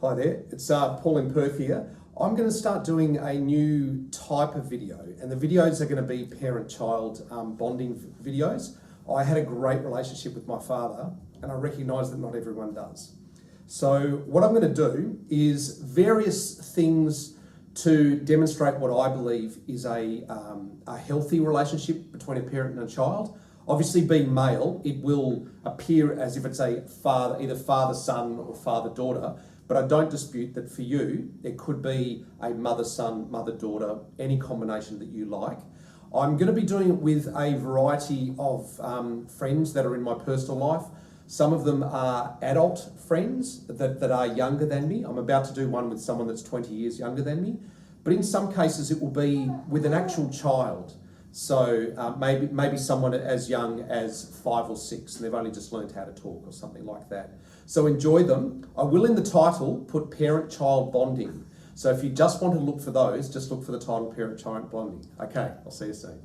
Hi there, it's Paul and Perth here. I'm going to start doing a new type of video, and the videos are going to be parent-child bonding videos. I had a great relationship with my father, and I recognise that not everyone does. So what I'm going to do is various things to demonstrate what I believe is a healthy relationship between a parent and a child. Obviously, being male, it will appear as if it's a father, either father-son or father-daughter, but I don't dispute that for you, it could be a mother-son, mother-daughter, any combination that you like. I'm going to be doing it with a variety of friends that are in my personal life. Some of them are adult friends that are younger than me. I'm about to do one with someone that's 20 years younger than me. But in some cases, it will be with an actual child. So maybe someone as young as 5 or 6, and they've only just learned how to talk or something like that. So enjoy them. I will in the title put parent-child bonding. So if you just want to look for those, just look for the title parent-child bonding. Okay, I'll see you soon.